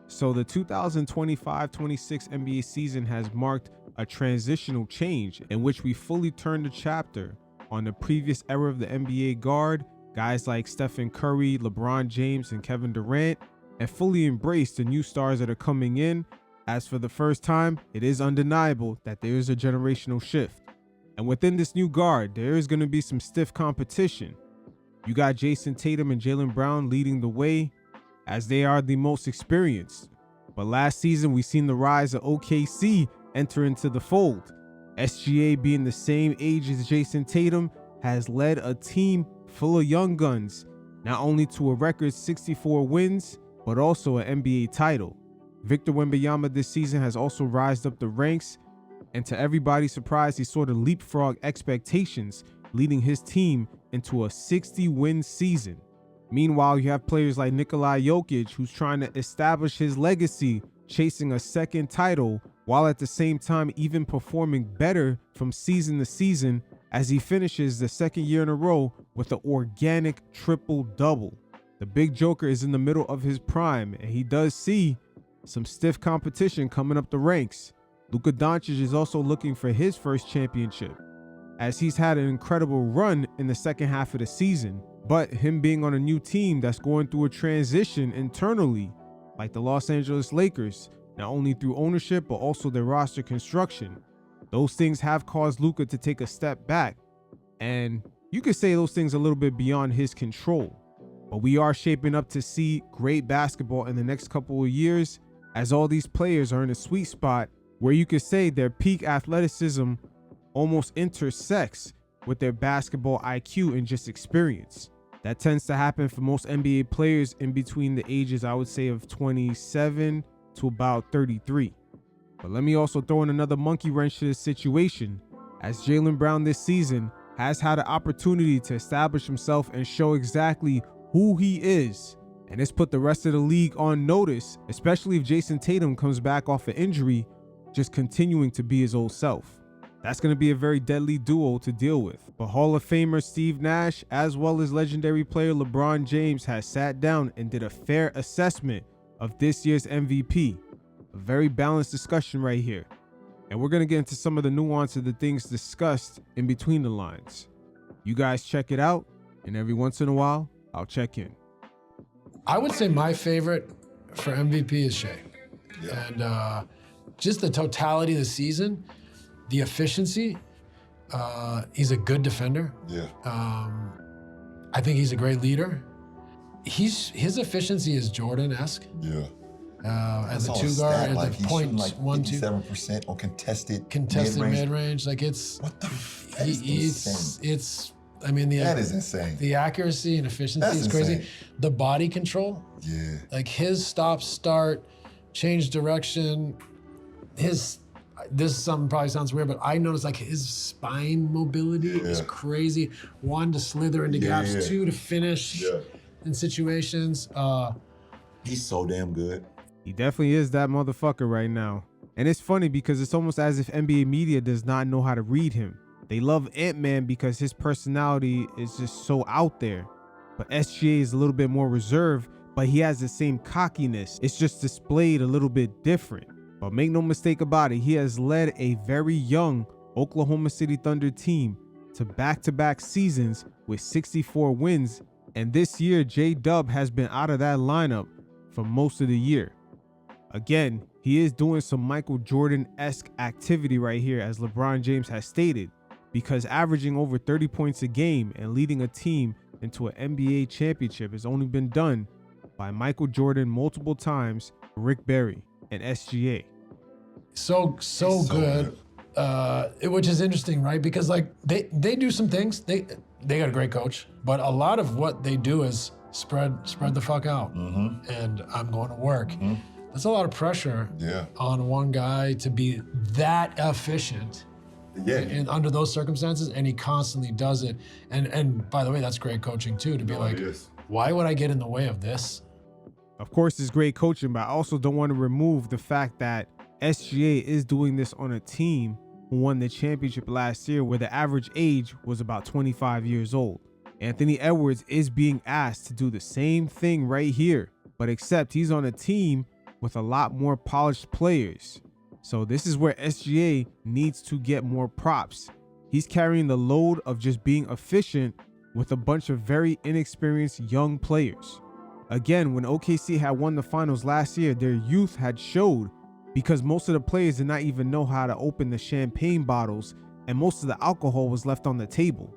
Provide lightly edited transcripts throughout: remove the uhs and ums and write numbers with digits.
So the 2025-26 NBA season has marked a transitional change in which we fully turned the chapter on the previous era of the NBA guard, guys like Stephen Curry, LeBron James, and Kevin Durant, and fully embraced the new stars that are coming in, as for the first time, it is undeniable that there is a generational shift. And within this new guard, there is going to be some stiff competition. You got Jason Tatum and Jaylen Brown leading the way, as they are the most experienced. But last season, we seen the rise of OKC enter into the fold. SGA, being the same age as Jason Tatum, has led a team full of young guns, not only to a record 64 wins, but also an NBA title. Victor Wembanyama this season has also rised up the ranks, and to everybody's surprise, he sort of leapfrogged expectations, leading his team into a 60-win season. Meanwhile, you have players like Nikola Jokić, who's trying to establish his legacy, chasing a second title, while at the same time even performing better from season to season as he finishes the second year in a row with an organic triple-double. The big joker is in the middle of his prime, and he does see some stiff competition coming up the ranks. Luka Doncic is also looking for his first championship, as he's had an incredible run in the second half of the season. But him being on a new team that's going through a transition internally, like the Los Angeles Lakers, not only through ownership but also their roster construction, those things have caused Luka to take a step back. And you could say those things a little bit beyond his control. But we are shaping up to see great basketball in the next couple of years, as all these players are in a sweet spot where you could say their peak athleticism almost intersects with their basketball IQ and just experience. That tends to happen for most NBA players in between the ages, I would say, of 27 to about 33. But let me also throw in another monkey wrench to this situation, as Jaylen Brown this season has had an opportunity to establish himself and show exactly who he is. And it's put the rest of the league on notice, especially if Jason Tatum comes back off an injury, just continuing to be his old self. That's going to be a very deadly duo to deal with. But Hall of Famer Steve Nash, as well as legendary player LeBron James, has sat down and did a fair assessment of this year's MVP. A very balanced discussion right here. And we're going to get into some of the nuance of the things discussed in between the lines. You guys check it out, and every once in a while, I'll check in. I would say my favorite for MVP is Shea. Yeah. And just the totality of the season, the efficiency, he's a good defender. Yeah. I think he's a great leader. His efficiency is Jordan-esque. Yeah. As a two guard, like at the point like 57% on contested mid-range. Like it's what the it's I mean that is insane. The accuracy and efficiency That's is crazy. insane. The body control. Yeah. Like his stop, start, change direction, this something probably sounds weird, but I noticed like his spine mobility is crazy. One, to slither into gaps, two, to finish in situations. He's so damn good. He definitely is that motherfucker right now. And it's funny because it's almost as if NBA media does not know how to read him. They love Ant-Man because his personality is just so out there. But SGA is a little bit more reserved, but he has the same cockiness. It's just displayed a little bit different. But make no mistake about it, he has led a very young Oklahoma City Thunder team to back-to-back seasons with 64 wins. And this year, J-Dub has been out of that lineup for most of the year. Again, he is doing some Michael Jordan-esque activity right here, as LeBron James has stated, because averaging over 30 points a game and leading a team into an NBA championship has only been done by Michael Jordan multiple times, Rick Barry, and SGA. So good. Which is interesting, right? Because like they do some things. They got a great coach, but a lot of what they do is spread the fuck out. Mm-hmm. And I'm going to work. Mm-hmm. That's a lot of pressure on one guy to be that efficient. Yeah. And under those circumstances, and he constantly does it. And by the way, that's great coaching too, to be why would I get in the way of this? Of course, it's great coaching, but I also don't want to remove the fact that SGA is doing this on a team who won the championship last year, where the average age was about 25 years old. Anthony Edwards is being asked to do the same thing right here. but except he's on a team with a lot more polished players. So this is where SGA needs to get more props. He's carrying the load of just being efficient with a bunch of very inexperienced young players. Again, when OKC had won the finals last year, their youth had showed because most of the players did not even know how to open the champagne bottles and most of the alcohol was left on the table.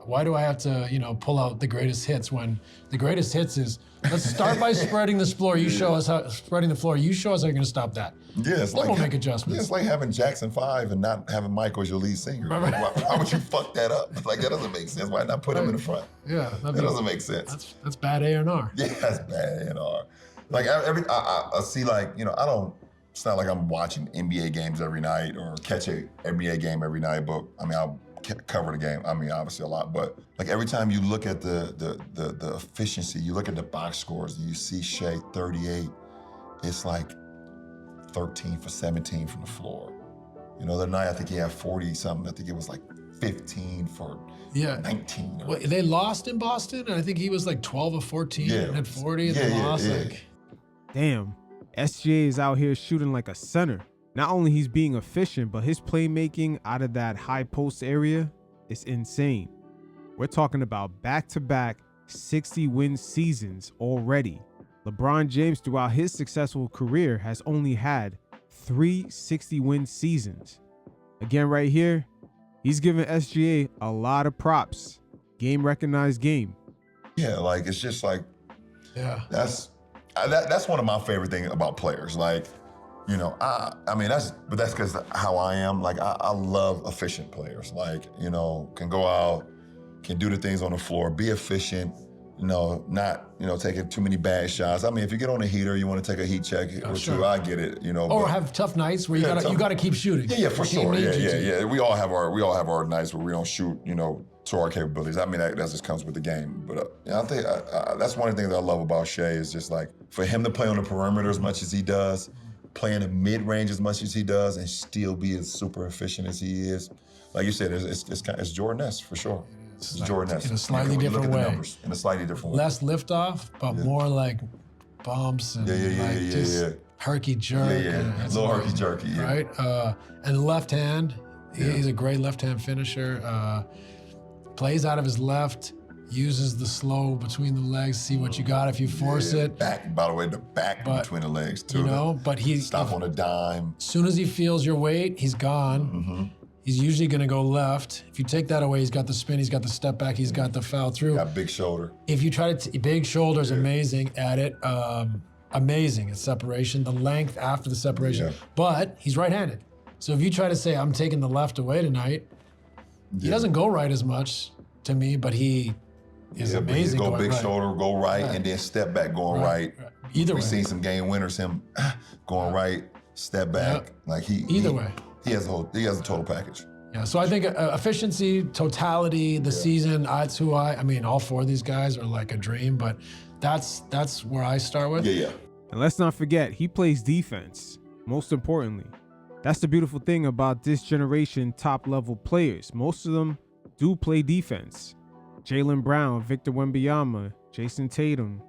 Why do I have to, pull out the greatest hits when the greatest hits is, let's start by spreading the floor. You show us how spreading the floor. You show us how you're going to stop that. Yeah, it's Then like we'll make adjustments. Yeah, it's like having Jackson 5 and not having Michael as your lead singer. Why would you fuck that up? Like, that doesn't make sense. Why not put him in the front? Yeah, that doesn't make sense. That's bad A&R. Yeah, that's bad A&R. Like I see, like, I don't. It's not like I'm watching NBA games every night or catch a NBA game every night. But I mean, I'll cover the game. I mean, obviously a lot. But like every time you look at the efficiency, you look at the box scores, and you see Shea 38. It's like 13 for 17 from the floor. The other night I think he had 40 something. I think it was like 15 for 19. Well, they lost in Boston, and I think he was like 12 of 14 and had 40 and they lost. Like, damn, SGA is out here shooting like a center. Not only he's being efficient, but his playmaking out of that high post area is insane. We're talking about back-to-back 60-win seasons already. LeBron James, throughout his successful career, has only had 3 60-win seasons. Again, right here, he's giving SGA a lot of props. Game recognized game. Yeah, like it's just like, that's one of my favorite things about players. Like, I mean, that's because how I am. Like, I love efficient players. Like, can go out, can do the things on the floor, be efficient. Not taking too many bad shots. I mean, if you get on a heater, you want to take a heat check or two. I get it. Or have tough nights where you gotta keep shooting. Yeah, for sure. Yeah. We all have our nights where we don't shoot, to our capabilities. I mean, that just comes with the game. But I think that's one of the things I love about Shea is just like for him to play on the perimeter as much as he does, play in the mid-range as much as he does, and still be as super efficient as he is. Like you said, it's Jordan-esque for sure. It's Jordan-esque. In a slightly different way. In a slightly different way. Less liftoff, but more like bumps and herky-jerk. Yeah. Little herky-jerky, yeah. Right? And the left hand, he's a great left-hand finisher. Plays out of his left, uses the slow between the legs, see what you got if you force it. Back, by the way, the back between the legs too. But he stop on a dime. As soon as he feels your weight, he's gone. Mm-hmm. He's usually going to go left. If you take that away, he's got the spin, he's got the step back, he's got the foul through. Got big shoulder. If you try to, big shoulders, amazing at it. Amazing at separation, the length after the separation. Yeah. But he's right-handed. So if you try to say, I'm taking the left away tonight, he doesn't go right as much to me, but he is amazing. Go big shoulder, go right, and then step back going right. Either way. We've seen some game winners, him going right, step back. Like either way. He has a total package. Yeah, so I think efficiency, totality, the season, that's who I mean, all four of these guys are like a dream, but that's where I start with. Yeah. And let's not forget, he plays defense, most importantly. That's the beautiful thing about this generation top-level players. Most of them do play defense. Jaylen Brown, Victor Wembanyama, Jason Tatum,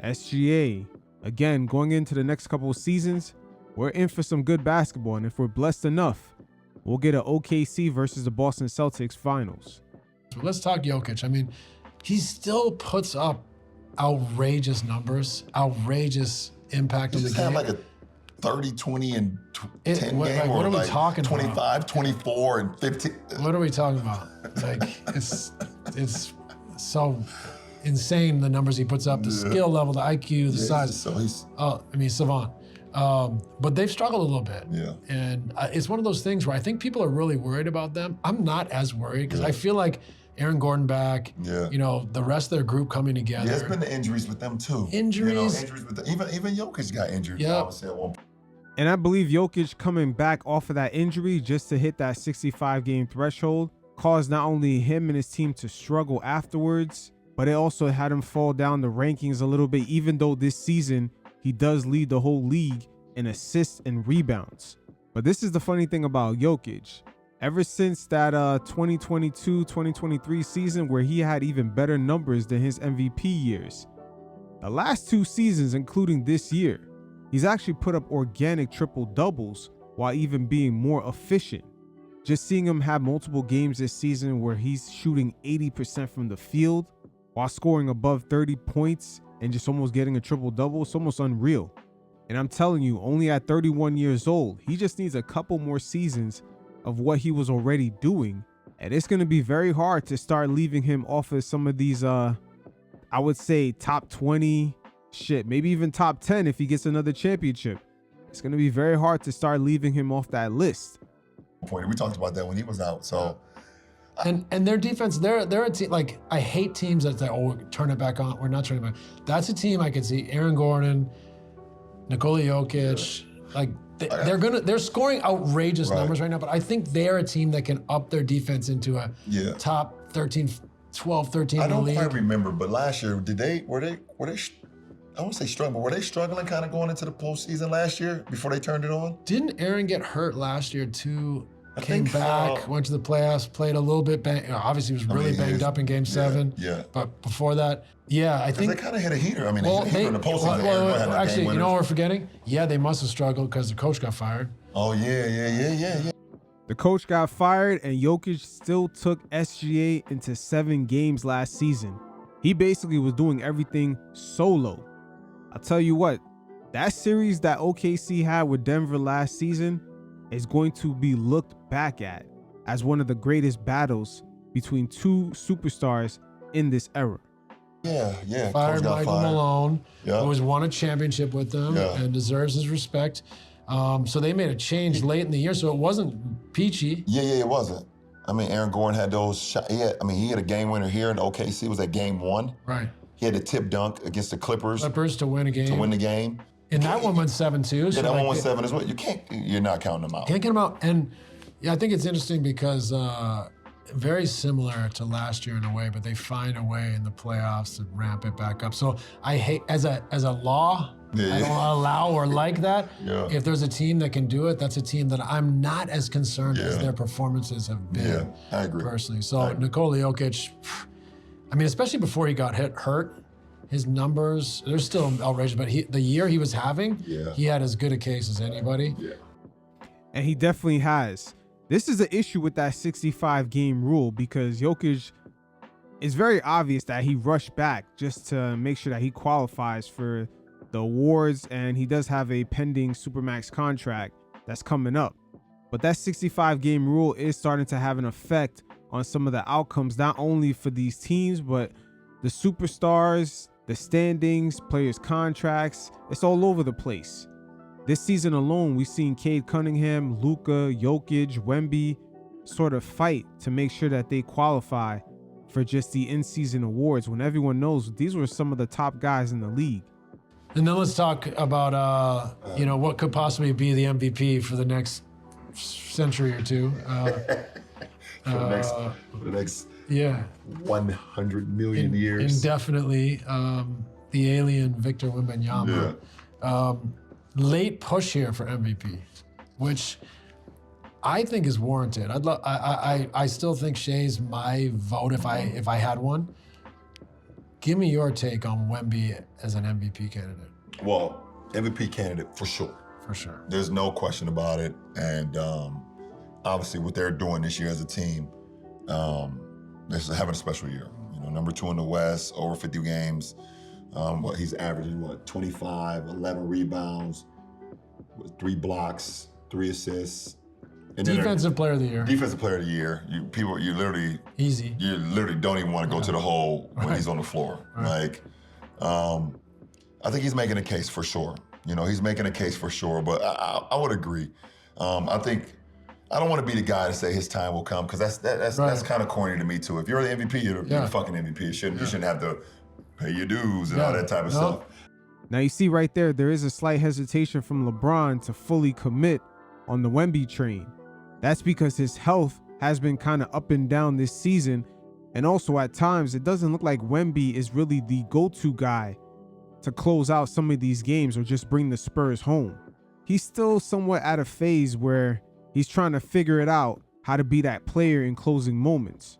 SGA. Again, going into the next couple of seasons, we're in for some good basketball, and if we're blessed enough, we'll get an OKC versus the Boston Celtics finals. So let's talk Jokić. I mean, he still puts up outrageous numbers, outrageous impact on the game. He's like a 30, 20, and 10 game, what are we talking 25, about? 24, and 15. What are we talking about? Like, it's so insane, the numbers he puts up, the skill level, the IQ, the size. Savant. But they've struggled a little bit. Yeah. And it's one of those things where I think people are really worried about them. I'm not as worried because I feel like Aaron Gordon back, the rest of their group coming together. Yeah, it's been the injuries with them too. Injuries with even Jokić got injured. Yeah. And I believe Jokić coming back off of that injury just to hit that 65-game threshold caused not only him and his team to struggle afterwards, but it also had him fall down the rankings a little bit, even though this season he does lead the whole league in assists and rebounds. But this is the funny thing about Jokić. Ever since that 2022-2023 season where he had even better numbers than his MVP years, The last 2 seasons, including this year, he's actually put up organic triple doubles while even being more efficient. Just seeing him have multiple games this season where he's shooting 80% from the field while scoring above 30 points and just almost getting a triple double, it's almost unreal. And I'm telling you, only at 31 years old, he just needs a couple more seasons of what he was already doing. And it's going to be very hard to start leaving him off of some of these, I would say top 20, maybe even top 10 if he gets another championship. It's going to be very hard to start leaving him off that list. We talked about that when he was out. So, and their defense, they're a team, like, I hate teams that say, oh, turn it back on. We're not turning it back. That's a team I could see Aaron Gordon, Nikola Jokic, like they're scoring outrageous numbers right now, but I think they're a team that can up their defense into a top 13, 12, 13 I in the don't league. quite remember, but last year, were they I won't say struggling, but were they struggling kind of going into the postseason last year before they turned it on? Didn't Aaron get hurt last year too? Came think back, so. went to the playoffs, played a little bit. Obviously, he was really banged up in Game 7. Yeah. But before that, I think they kind of hit a heater. I mean, well, they hit in the postseason. Actually, you know what we're forgetting? Yeah, they must have struggled because the coach got fired. Oh yeah. The coach got fired, and Jokic still took SGA into 7 games last season. He basically was doing everything solo. I'll tell you what, that series that OKC had with Denver last season is going to be looked back at as one of the greatest battles between 2 superstars in this era. Yeah. Fired Michael Malone, Yeah. who has won a championship with them and deserves his respect. So they made a change late in the year, so it wasn't peachy. Yeah, it wasn't. I mean, Aaron Gordon had those shots. He had a game winner here in OKC. It was at Game 1. Right. He had a tip dunk against the Clippers to win a game. To win the game. And that one went 7-2. Yeah, that one went 7 as well. You're not counting them out. Can't get them out. And I think it's interesting because very similar to last year in a way, but they find a way in the playoffs to ramp it back up. So I hate, as a law, I don't allow or like that. Yeah. If there's a team that can do it, that's a team that I'm not as concerned as their performances have been. Yeah, I agree. Personally. So Nikola Jokic, I mean, especially before he got hurt, his numbers, they're still outrageous, but the year he was having, he had as good a case as anybody. Yeah. And he definitely has. This is an issue with that 65-game rule because Jokic, it's very obvious that he rushed back just to make sure that he qualifies for the awards, and he does have a pending Supermax contract that's coming up. But that 65-game rule is starting to have an effect on some of the outcomes, not only for these teams, but the superstars, the standings, players' contracts. It's all over the place. This season alone, we've seen Cade Cunningham, Luka, Jokic, Wemby sort of fight to make sure that they qualify for just the in-season awards when everyone knows these were some of the top guys in the league. And then let's talk about, what could possibly be the MVP for the next century or two. For the next 100 million years. Indefinitely. The alien Victor Wembanyama. Late push here for MVP, which I think is warranted. I still think Shay's my vote if I had one. Give me your take on Wemby as an MVP candidate. Well, MVP candidate for sure. For sure. There's no question about it. And obviously what they're doing this year as a team, they're having a special year. Number 2 in the West, over 50 games. He's averaging 25, 11 rebounds, 3 blocks, 3 assists. And Defensive player of the year. Defensive player of the year. You literally don't even want to go to the hole when he's on the floor. Right. I think he's making a case for sure. He's making a case for sure, but I would agree. I think I don't want to be the guy to say his time will come, because that's kind of corny to me too. If you're the MVP, you're the fucking MVP. You shouldn't have to pay your dues and all that type of stuff. Now you see right there is a slight hesitation from LeBron to fully commit on the Wemby train. That's because his health has been kind of up and down this season, and also at times it doesn't look like Wemby is really the go-to guy to close out some of these games or just bring the Spurs home. He's still somewhat at a phase where he's trying to figure it out how to be that player in closing moments.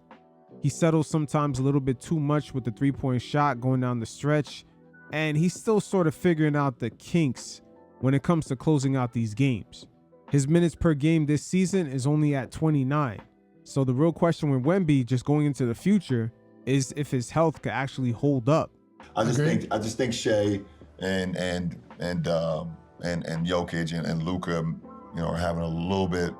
He settles sometimes a little bit too much with the 3-point shot going down the stretch, and he's still sort of figuring out the kinks when it comes to closing out these games. His minutes per game this season is only at 29. So the real question with Wemby just going into the future is if his health could actually hold up. I just think Shea and Jokić and Luka, are having a little bit.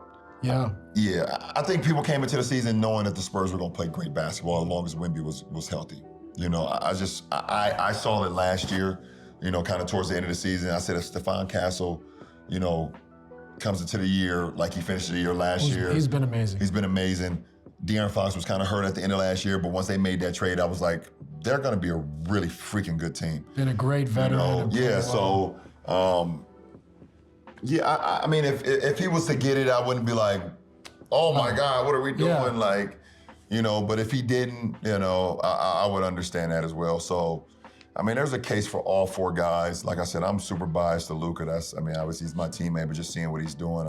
Yeah. Yeah, I think people came into the season knowing that the Spurs were going to play great basketball as long as Wemby was healthy. I saw it last year, kind of towards the end of the season. I said if Stephon Castle, comes into the year like he finished the year last year. He's been amazing. He's been amazing. De'Aaron Fox was kind of hurt at the end of last year, but once they made that trade, I was like, they're going to be a really freaking good team. Been a great veteran. I mean, if he was to get it, I wouldn't be like, oh my God, what are we doing? Yeah. But if he didn't, I would understand that as well. So, I mean, there's a case for all four guys. Like I said, I'm super biased to Luka. Obviously he's my teammate, but just seeing what he's doing,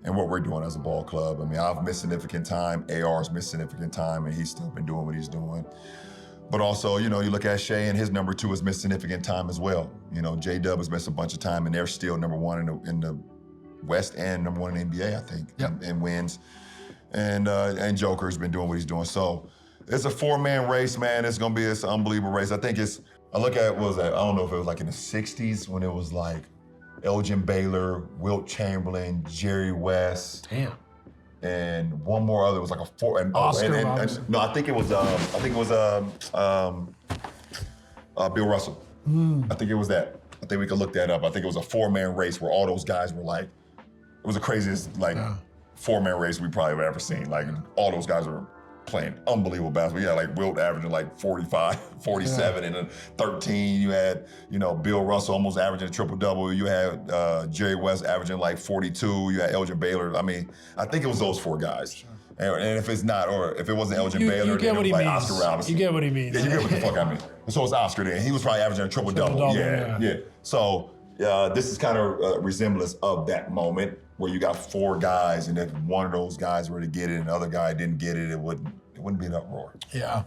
and what we're doing as a ball club. I've missed significant time. AR's missed significant time, and he's still been doing what he's doing. But also, you look at Shea, and his number 2 has missed significant time as well. J-Dub has missed a bunch of time, and they're still number 1 in the West and number 1 in the NBA, I think, in wins. And Joker's been doing what he's doing. So it's a 4-man race, man. It's an unbelievable race. I look at, what was that? I don't know if it was like in the 60s when it was like Elgin Baylor, Wilt Chamberlain, Jerry West. Damn. And one more other, it was like a 4. And, Oscar Robertson. No, I think it was Bill Russell. I think it was that. I think we could look that up. I think it was a 4-man race where all those guys were like, it was the craziest 4-man race we probably have ever seen. Like all those guys were playing unbelievable basketball. Yeah, like Wilt averaging like 45, 47, and then 13. You had, Bill Russell almost averaging a triple-double. You had Jerry West averaging like 42. You had Elgin Baylor. I think it was those 4 guys. Sure. And if it's not, or if it wasn't Elgin Baylor, then it was like Oscar Robertson. You get what he means. Yeah, you get what the fuck I mean. So it's Oscar then. He was probably averaging a triple-double. Yeah. So this is kind of a resemblance of that moment where you got 4 guys, and if one of those guys were to get it and the other guy didn't get it, it wouldn't be an uproar. Yeah.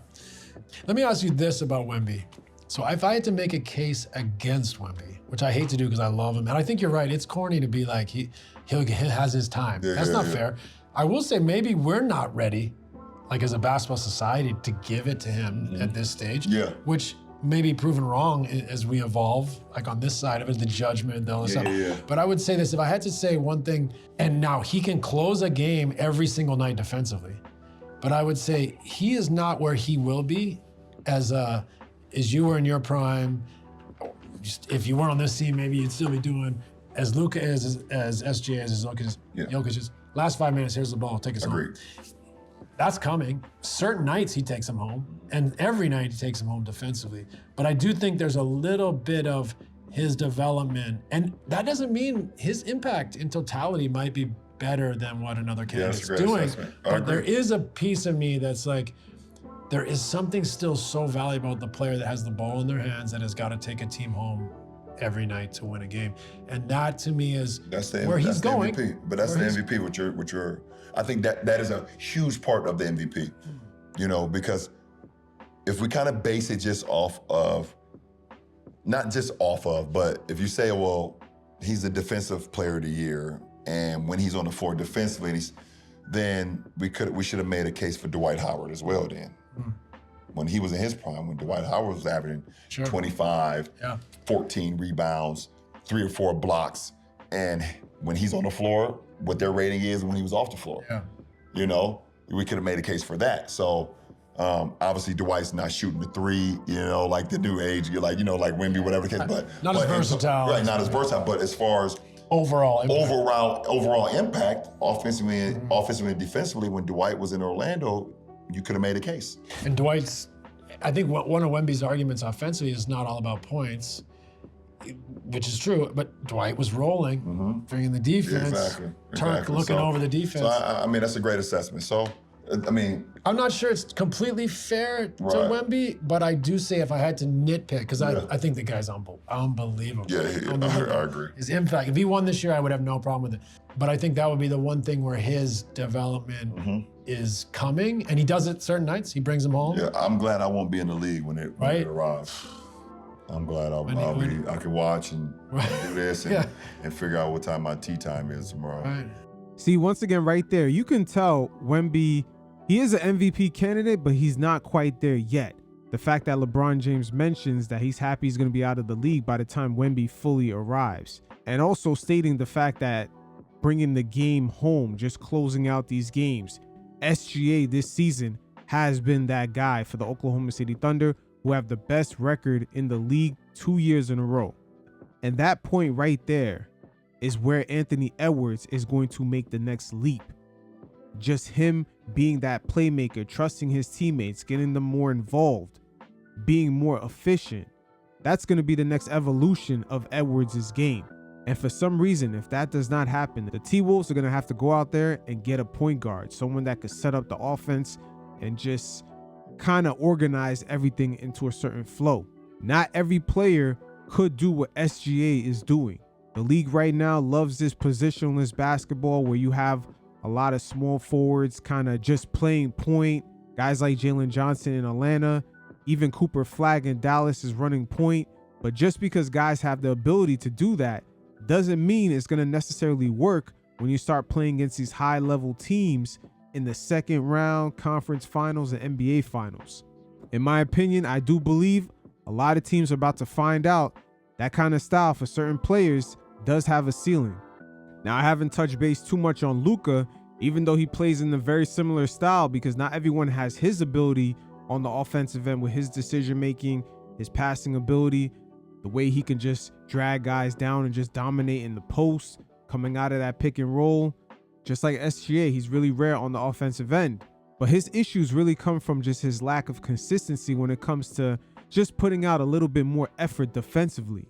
Let me ask you this about Wemby. So if I had to make a case against Wemby, which I hate to do because I love him, and I think you're right, it's corny to be like he has his time. That's not fair. I will say maybe we're not ready, like as a basketball society, to give it to him at this stage. Yeah. Which may be proven wrong as we evolve, like on this side of it, the judgment, all this stuff. Yeah. But I would say this, if I had to say one thing, and now he can close a game every single night defensively, but I would say he is not where he will be as you were in your prime. If you weren't on this team, maybe you'd still be doing as Luka is, as SGA is, as Jokić is. Last 5 minutes, here's the ball, take us home. That's coming. Certain nights he takes him home, and every night he takes him home defensively. But I do think there's a little bit of his development, and that doesn't mean his impact in totality might be better than what another candidate's doing. But there is a piece of me that's like, there is something still so valuable about the player that has the ball in their hands that has got to take a team home every night to win a game. And that to me is where he's going. MVP. But that's the MVP, which you're I think that is a huge part of the MVP. Because if we kind of base it just off of, not just off of, but if you say, well, he's the defensive player of the year, and when he's on the floor defensively, then we should have made a case for Dwight Howard as well then. When he was in his prime, when Dwight Howard was averaging 25, 14 rebounds, 3 or 4 blocks, and when he's on the floor, what their rating is when he was off the floor. We could have made a case for that. So obviously Dwight's not shooting the 3, like the new age, like Wemby, whatever the case. But not as versatile. Right, not as versatile. But as far as overall impact, offensively and defensively, when Dwight was in Orlando, you could have made a case. And I think one of Wemby's arguments offensively is not all about points, which is true, but Dwight was rolling, bringing the defense, Turk looking over the defense. So, that's a great assessment. So, I'm not sure it's completely fair to Wemby, but I do say if I had to nitpick, because I think the guy's unbelievable. I agree. His impact, if he won this year, I would have no problem with it. But I think that would be the one thing where his development is coming, and he does it certain nights. He brings them home. Yeah, I'm glad I won't be in the league when it arrives. I'm glad I can watch and do this and figure out what time my tea time is tomorrow. Right. See, once again, right there, you can tell Wemby, he is an MVP candidate, but he's not quite there yet. The fact that LeBron James mentions that he's happy he's going to be out of the league by the time Wemby fully arrives. And also stating the fact that bringing the game home, just closing out these games, SGA this season has been that guy for the Oklahoma City Thunder, who have the best record in the league 2 years in a row. And that point right there is where Anthony Edwards is going to make the next leap. Just him being that playmaker, trusting his teammates, getting them more involved, being more efficient. That's going to be the next evolution of Edwards' game. And for some reason, if that does not happen, the T-Wolves are going to have to go out there and get a point guard, someone that could set up the offense and just kind of organize everything into a certain flow. Not every player could do what SGA is doing. The league right now loves this positionless basketball where you have a lot of small forwards kind of just playing point. Guys like Jaylen Johnson in Atlanta, even Cooper Flagg in Dallas is running point. But just because guys have the ability to do that doesn't mean it's going to necessarily work when you start playing against these high-level teams in the second round conference finals and NBA finals. In my opinion, I do believe a lot of teams are about to find out that kind of style for certain players does have a ceiling. Now, I haven't touched base too much on Luka, even though he plays in a very similar style, because not everyone has his ability on the offensive end with his decision-making, his passing ability, the way he can just drag guys down and just dominate in the post, coming out of that pick and roll. Just like SGA, he's really rare on the offensive end. But his issues really come from just his lack of consistency when it comes to just putting out a little bit more effort defensively.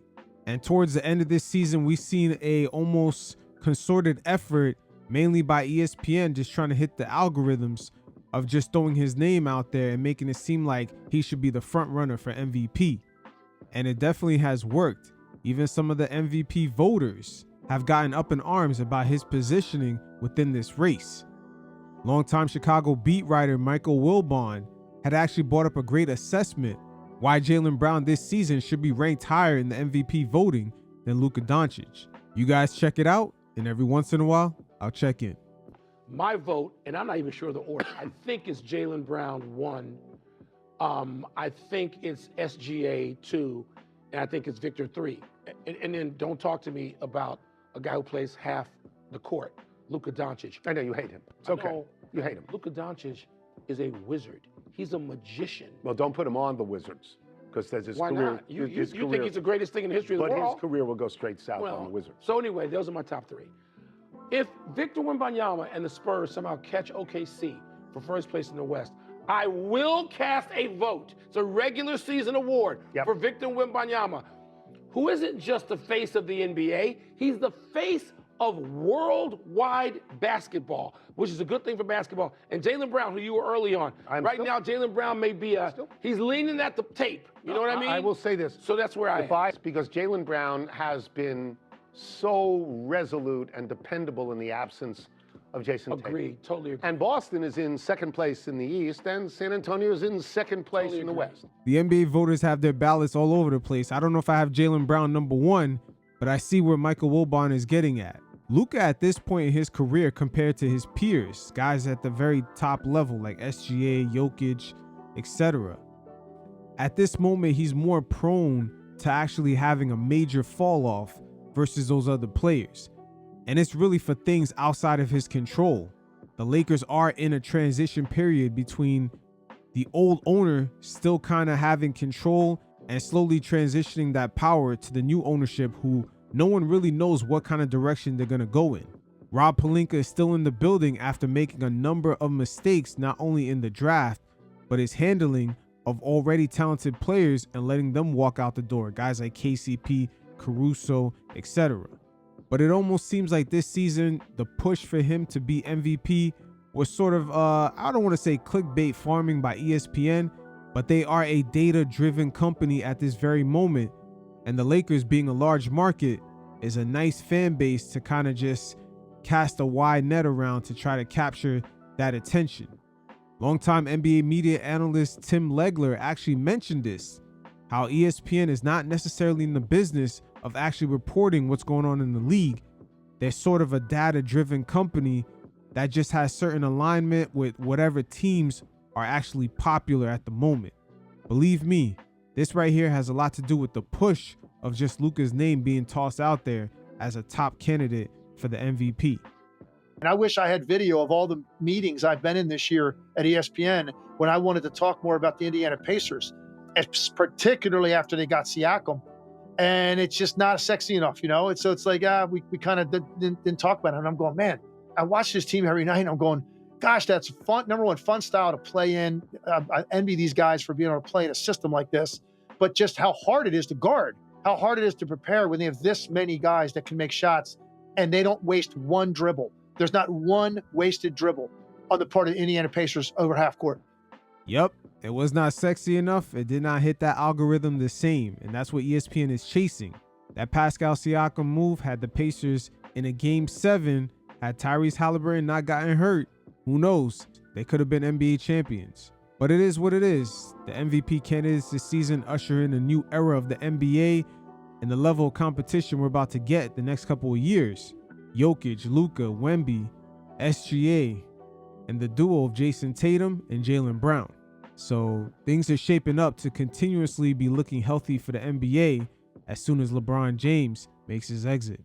And towards the end of this season, we've seen a almost concerted effort, mainly by ESPN, just trying to hit the algorithms of just throwing his name out there and making it seem like he should be the front runner for MVP. And it definitely has worked. Even some of the MVP voters have gotten up in arms about his positioning within this race. Longtime Chicago beat writer Michael Wilbon had actually brought up a great assessment why Jaylen Brown this season should be ranked higher in the MVP voting than Luka Doncic. You guys check it out, and every once in a while, I'll check in. My vote, and I'm not even sure of the order, I think it's Jaylen Brown 1. I think it's SGA 2, and I think it's Victor 3. And then don't talk to me about a guy who plays half the court, Luka Doncic. I know you hate him. It's okay. You hate him. Luka Doncic is a wizard. He's a magician. Well, don't put him on the Wizards, because there's his Why career. not? You think he's the greatest thing in the history of the world? But his career will go straight south on the Wizards. So anyway, those are my top 3. If Victor Wembanyama and the Spurs somehow catch OKC for first place in the West, I will cast a vote. It's a regular season award for Victor Wembanyama, who isn't just the face of the NBA, he's the face of worldwide basketball, which is a good thing for basketball. And Jaylen Brown, who you were early on, now Jaylen Brown may be he's leaning at the tape. You know what I mean? I will say this. So that's where I am. Because Jaylen Brown has been so resolute and dependable in the absence of Jason Tatum. Agreed, totally agree. And Boston is in second place in the East, and San Antonio is in second place in the West. The NBA voters have their ballots all over the place. I don't know if I have Jaylen Brown number 1, but I see where Michael Wilbon is getting at. Luka at this point in his career compared to his peers, guys at the very top level like SGA, Jokić, etc. At this moment, he's more prone to actually having a major fall off versus those other players. And it's really for things outside of his control. The Lakers are in a transition period between the old owner still kind of having control and slowly transitioning that power to the new ownership who no one really knows what kind of direction they're going to go in. Rob Pelinka is still in the building after making a number of mistakes, not only in the draft, but his handling of already talented players and letting them walk out the door. Guys like KCP, Caruso, etc. But it almost seems like this season, the push for him to be MVP was sort of, I don't want to say clickbait farming by ESPN, but they are a data-driven company at this very moment. And the Lakers, being a large market, is a nice fan base to kind of just cast a wide net around to try to capture that attention. Longtime NBA media analyst Tim Legler actually mentioned this, how ESPN is not necessarily in the business of actually reporting what's going on in the league. They're sort of a data-driven company that just has certain alignment with whatever teams are actually popular at the moment. Believe me, this right here has a lot to do with the push of just Luka's name being tossed out there as a top candidate for the MVP. And I wish I had video of all the meetings I've been in this year at ESPN when I wanted to talk more about the Indiana Pacers, particularly after they got Siakam. And it's just not sexy enough, you know? So it's like, we kind of didn't talk about it. And I'm going, man, I watch this team every night and I'm going, gosh, that's fun. Number one, fun style to play in. I envy these guys for being able to play in a system like this, but just how hard it is to guard, how hard it is to prepare when they have this many guys that can make shots and they don't waste one dribble. There's not one wasted dribble on the part of the Indiana Pacers over half court. Yep, it was not sexy enough. It did not hit that algorithm the same, and that's what ESPN is chasing. That Pascal Siakam move had the Pacers in a Game 7. Had Tyrese Halliburton not gotten hurt, who knows? They could have been NBA champions. But it is what it is. The MVP candidates this season usher in a new era of the NBA and the level of competition we're about to get the next couple of years. Jokić, Luka, Wemby, SGA, and the duo of Jason Tatum and Jaylen Brown. So things are shaping up to continuously be looking healthy for the NBA as soon as LeBron James makes his exit.